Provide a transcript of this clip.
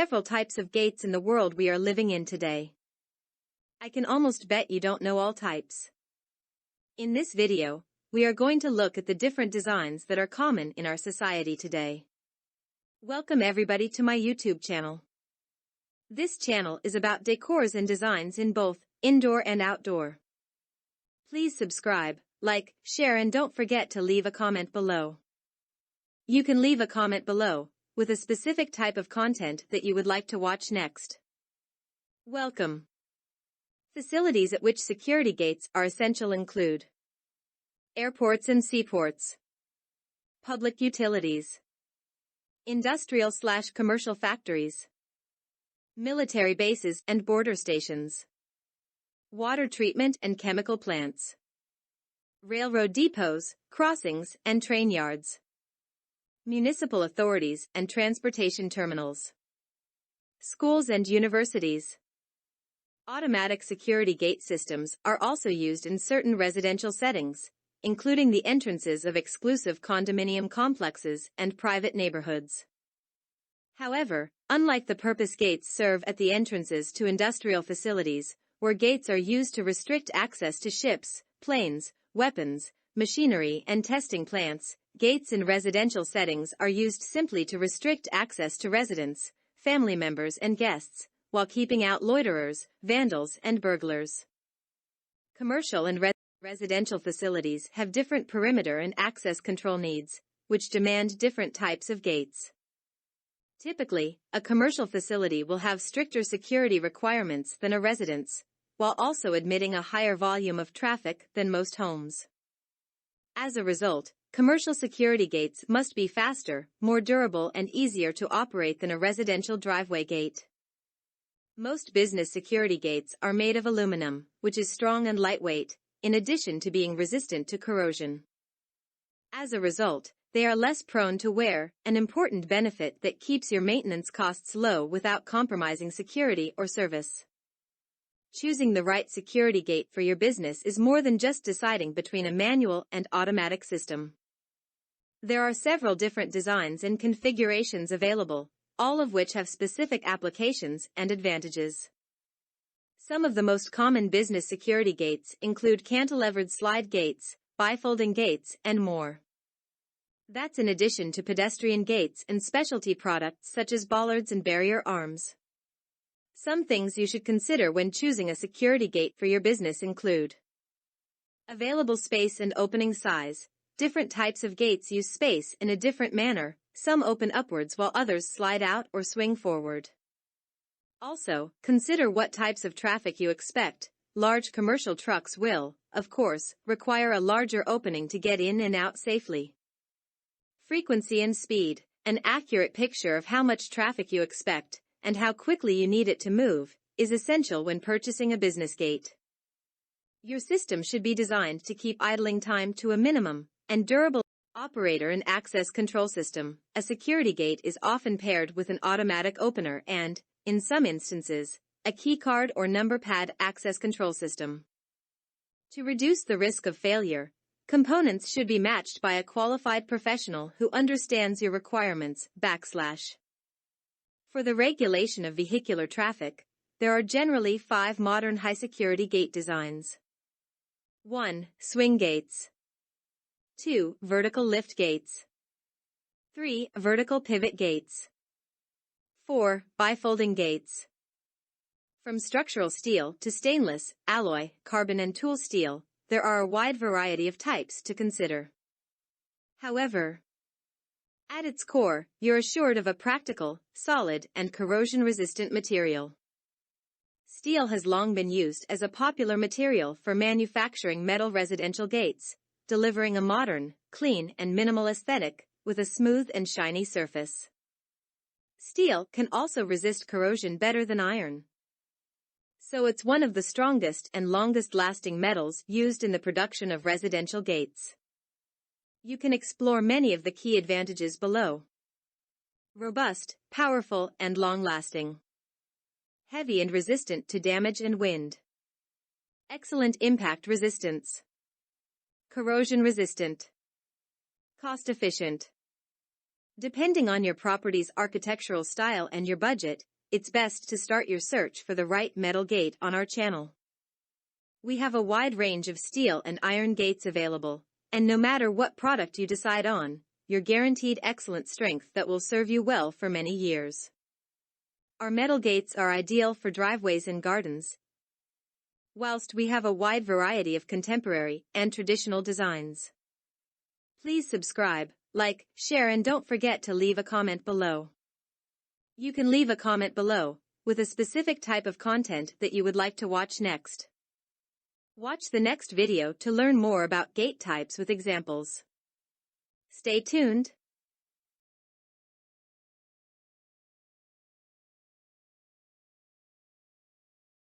several types of gates in the world we are living in today. I can almost bet you don't know all types. In this video, we are going to look at the different designs that are common in our society today. Welcome everybody to my YouTube channel. This channel is about decors and designs in both indoor and outdoor. Please subscribe, like, share, and don't forget to leave a comment below. You can leave a comment below with a specific type of content that you would like to watch next. Welcome. Facilities at which security gates are essential include airports and seaports, public utilities, industrial/commercial factories, military bases and border stations, water treatment and chemical plants, railroad depots, crossings, and train yards, municipal authorities and transportation terminals, schools and universities. Automatic security gate systems are also used in certain residential settings, including the entrances of exclusive condominium complexes and private neighborhoods. However, unlike the purpose gates served at the entrances to industrial facilities, where gates are used to restrict access to ships, planes, weapons, machinery, and testing plants, gates in residential settings are used simply to restrict access to residents, family members, and guests, while keeping out loiterers, vandals, and burglars. Commercial and residential facilities have different perimeter and access control needs, which demand different types of gates. Typically, a commercial facility will have stricter security requirements than a residence, while also admitting a higher volume of traffic than most homes. As a result, commercial security gates must be faster, more durable, and easier to operate than a residential driveway gate. Most business security gates are made of aluminum, which is strong and lightweight, in addition to being resistant to corrosion. As a result, they are less prone to wear, an important benefit that keeps your maintenance costs low without compromising security or service. Choosing the right security gate for your business is more than just deciding between a manual and automatic system. There are several different designs and configurations available, all of which have specific applications and advantages. Some of the most common business security gates include cantilevered slide gates, bifolding gates, and more. That's in addition to pedestrian gates and specialty products such as bollards and barrier arms. Some things you should consider when choosing a security gate for your business include available space and opening size. Different types of gates use space in a different manner. Some open upwards while others slide out or swing forward. Also, consider what types of traffic you expect. Large commercial trucks will, of course, require a larger opening to get in and out safely. Frequency and speed. An accurate picture of how much traffic you expect and how quickly you need it to move is essential when purchasing a business gate. Your system should be designed to keep idling time to a minimum and durable. Operator and access control system. A security gate is often paired with an automatic opener and, in some instances, a key card or number pad access control system. To reduce the risk of failure, components should be matched by a qualified professional who understands your requirements. For the regulation of vehicular traffic, there are generally 5 modern high-security gate designs. 1. Swing gates. 2. Vertical lift gates. 3. Vertical pivot gates. 4. Bifolding gates. From structural steel to stainless, alloy, carbon, and tool steel, there are a wide variety of types to consider. However, at its core, you're assured of a practical, solid, and corrosion-resistant material. Steel has long been used as a popular material for manufacturing metal residential gates, delivering a modern, clean, and minimal aesthetic with a smooth and shiny surface. Steel can also resist corrosion better than iron, so it's one of the strongest and longest-lasting metals used in the production of residential gates. You can explore many of the key advantages below. Robust, powerful, and long-lasting. Heavy and resistant to damage and wind. Excellent impact resistance. Corrosion resistant. Cost efficient. Depending on your property's architectural style and your budget, it's best to start your search for the right metal gate on our channel. We have a wide range of steel and iron gates available, and no matter what product you decide on, you're guaranteed excellent strength that will serve you well for many years. Our metal gates are ideal for driveways and gardens, whilst we have a wide variety of contemporary and traditional designs. Please subscribe, like, share, and don't forget to leave a comment below. You can leave a comment below with a specific type of content that you would like to watch next. Watch the next video to learn more about gate types with examples. Stay tuned.